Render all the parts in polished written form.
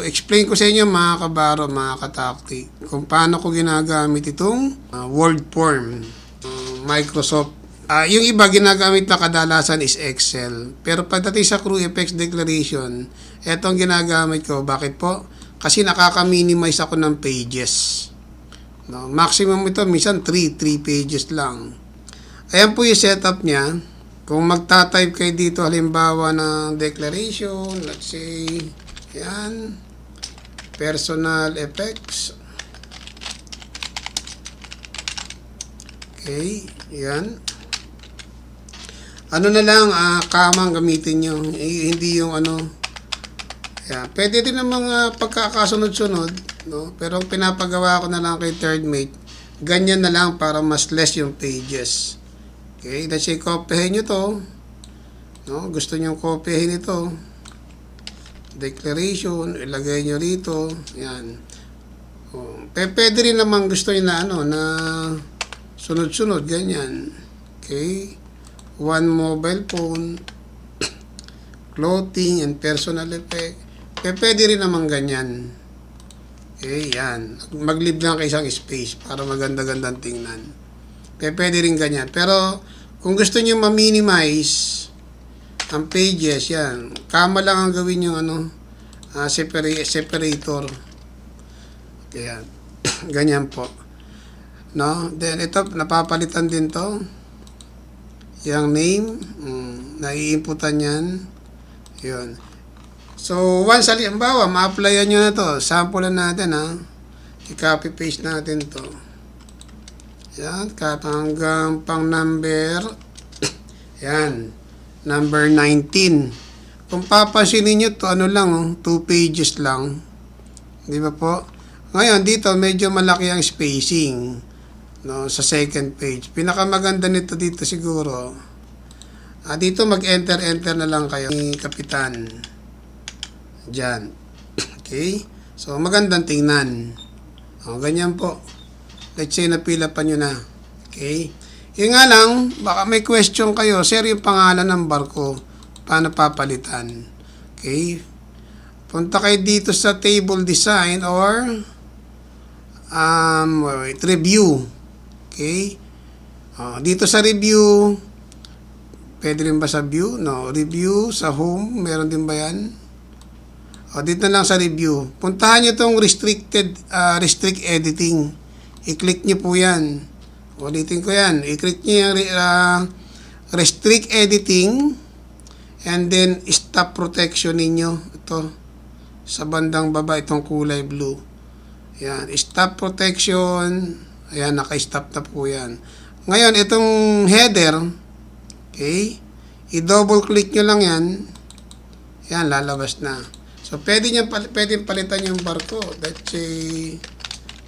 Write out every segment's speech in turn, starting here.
explain ko sa inyo mga kabaro, mga katakti, kung paano ko ginagamit itong word form, Microsoft. Yung iba ginagamit na kadalasan is Excel. Pero pagdating sa Crew Effects Declaration, etong ginagamit ko. Bakit po? Kasi nakaka-minimize ako ng pages. No, maximum ito, minsan 3 pages lang. Ayan po yung setup niya. Kung magta-type kayo dito, halimbawa ng declaration, let's say, yan, personal effects. Okay, yan. Ano na lang, kamang gamitin nyo. Hindi yung ano. Yan. Pwede din ang mga pagkakasunod-sunod. No? Pero pinapagawa ko na lang kay third mate. Ganyan na lang para mas less yung pages. Okay, let's say copyhin nyo to. No? Gusto nyo copyhin ito. Declaration, ilagay nyo rito. Yan. Pwede rin naman gusto nyo na ano, na sunod-sunod, ganyan. Okay. One mobile phone, clothing and personal effect. Pwede rin naman ganyan. Okay, yan. Mag-leave lang kayo isang space para maganda-gandang tingnan. Pwede rin ganyan. Pero, kung gusto nyo ma-minimize ang pages, yan. Kama lang ang gawin yung ano, separator. Okay, yan. Ganyan po. No? Then, ito, napapalitan din to. Yung name, nai-inputan yan. Yun. So, once halimbawa, ma-applyan nyo na to. Sample natin, ha. I-copy-paste natin to. Yan. Hanggang pang number. Yan. Number 19. Kung papansinin nyo to, ano lang, 2 pages lang. Di ba po? Ngayon, dito, medyo malaki ang spacing. No, sa second page. Pinakamaganda nito dito siguro. Dito mag-enter na lang kayo ni Kapitan. Diyan. Okay? So, magandang tingnan. Ganyan po. Let's say, napila pa nyo na. Okay? Yung nga lang, baka may question kayo. Sir, yung pangalan ng barko, paano papalitan? Okay? Punta kayo dito sa table design or review. Okay. Dito sa review, pwede rin ba sa view? No. Review, sa home, meron din ba yan? Dito na lang sa review. Puntahan nyo itong restrict editing. I-click nyo po yan. Ulitin ko yan. I-click nyo yung restrict editing and then stop protection ninyo. Ito. Sa bandang baba, itong kulay blue. Yan. Stop protection. Ayan, naka-stop na po yan. Ngayon, itong header, okay, i-double click nyo lang yan. Yan, lalabas na. So, pwedeng palitan yung barko. Let's say,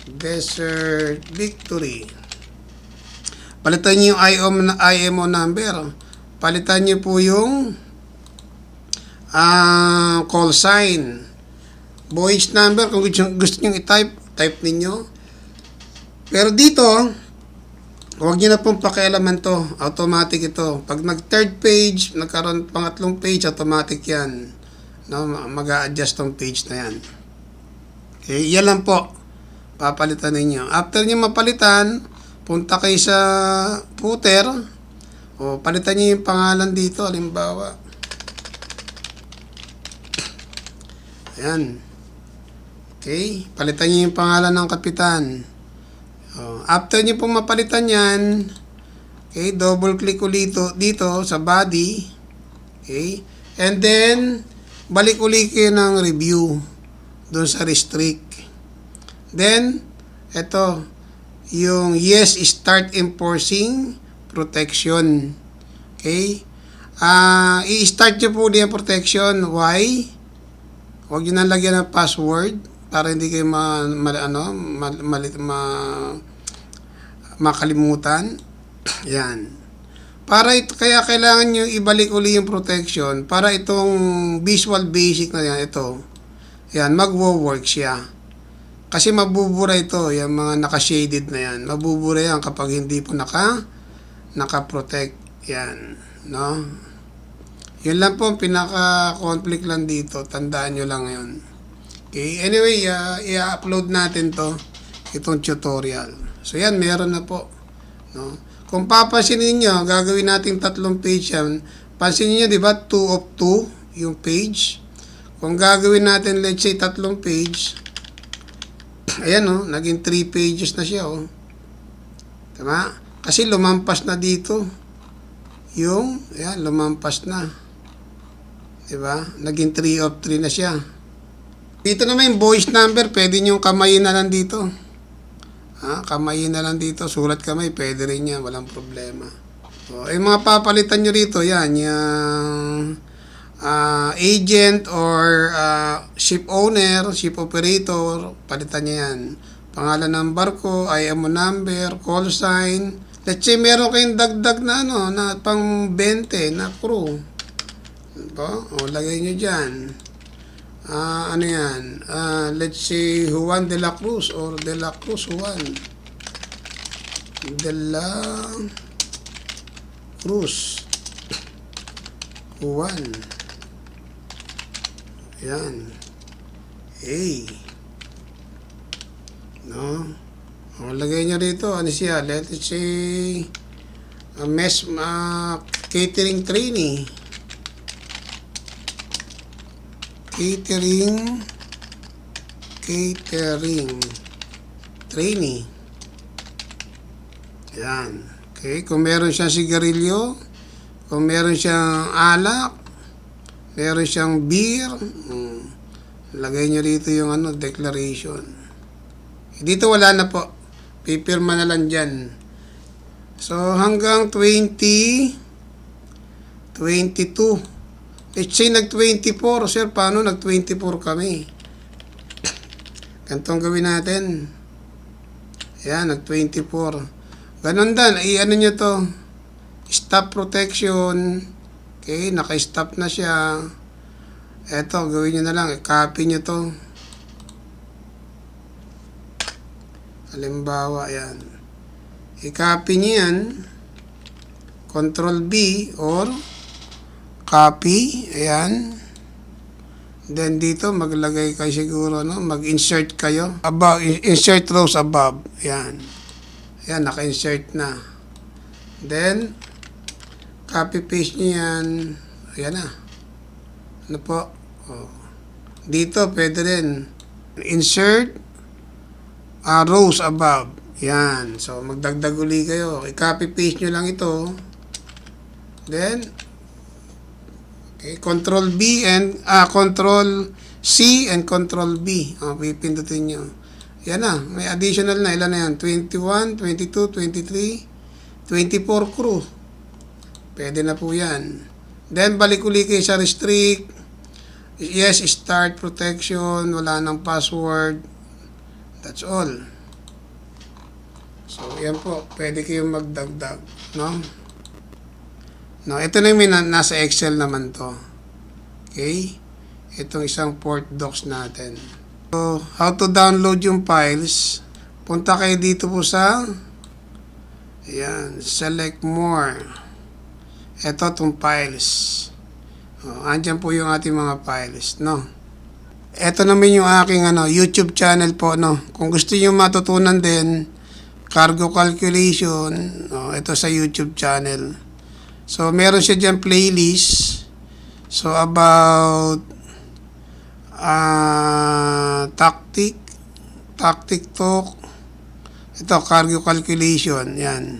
Desert Victory. Palitan nyo yung IMO number. Palitan nyo po yung call sign. Voyage number, kung gusto nyo i-type, type ninyo. Pero dito, huwag nyo na pong pakialaman to. Automatic ito. Pag nag-third page, nagkaroon pangatlong page, automatic yan. No, mag-a-adjust tong page na yan. Okay, yan lang po. Papalitan ninyo. After nyo mapalitan, punta kayo sa footer. Palitan nyo yung pangalan dito. Halimbawa. Ayan. Okay, palitan nyo yung pangalan ng kapitan. After nyo pong mapalitan yan, okay, double click ulit dito sa body. Okay, and then balik ulit kayo ng review doon sa restrict. Then ito yung yes, start enforcing protection. Okay, i-start nyo po ulit ang protection. Why? Huwag nyo nang lagyan ng password para hindi kayo makalimutan. Yan. Kaya kailangan nyo ibalik uli yung protection para itong Visual Basic na yan, ito. Yan, magwo-work siya. Kasi mabubura ito, yung mga naka-shaded na yan. Mabubura yan kapag hindi po naka-protect. Yan, no? Yun lang po, pinaka-conflict lang dito. Tandaan nyo lang yun. Okay, anyway, i-upload natin to, itong tutorial. So yan, meron na po. No? Kung papansinin niyo, gagawin nating 3 page yan. Pansinin niyo, di ba, 2 of 2 yung page. Kung gagawin natin, let's say, 3 page, ayan o, naging 3 pages na siya o. Tama? Kasi lumampas na dito. Yung, ayan, lumampas na. Diba? Naging 3 of 3 na siya. Dito naman yung voice number, pwede nyo kamayin na lang dito. Kamayin na lang dito. Sulat kamay, pwede rin yan. Walang problema. So, yung mga papalitan nyo rito, yan, yung agent or ship owner, ship operator, palitan nyo yan. Pangalan ng barko, IMO number, call sign. Let's say meron kayong dagdag na na pang 20 na crew. O, lagay nyo dyan. Ano yan? Let's say Juan de la Cruz or de la Cruz Juan. De la Cruz Juan. Yan. A. No? O, lagay nyo rito. Ano siya? Let's say catering trainee. Catering trainee. Yan. Okay, kung meron siyang sigarilyo, kung meron siyang alak, meron siyang beer, lagay nyo rito yung declaration. Dito wala na po. Pipirma na lang dyan. So, hanggang 22. Let's say nag-24. Sir, paano nag-24 kami? Ganitong gawin natin. Ayan, nag-24. Ganon dan. I-ano nyo to. Stop protection. Okay, naka-stop na siya. Eto, gawin nyo na lang. I-copy nyo to. Halimbawa, ayan. I-copy nyo yan. Control B or copy, ayan. Then dito maglagay kayo siguro mag-insert kayo above, insert rows above. Ayan. Ayan, naka-insert na. Then copy paste niyo yan. Ayan na. Ano po? Oh. Dito pwede rin insert rows above. Ayan. So magdagdag uli kayo. I-copy paste nyo lang ito. Then okay, Control B and Control C and Control B. Pipindutin nyo. Yan na. May additional na. Ilan na yan? 21, 22, 23, 24 crew. Pwede na po yan. Then, balik uli kayo sa restrict. Yes, start protection. Wala nang password. That's all. So, yan po. Pwede kayong magdagdag. No? No, ito na yung nasa Excel naman to. Okay? Itong isang port docs natin. So, how to download yung files. Punta kayo dito po sa ayan, select more. Ito itong files. Andyan po yung ating mga files, no? Ito naman yung aking YouTube channel po, no? Kung gusto niyo matutunan din cargo calculation, ito sa YouTube channel. So, meron siya dyan playlist. So, about tactic talk. Ito, cargo calculation. Yan.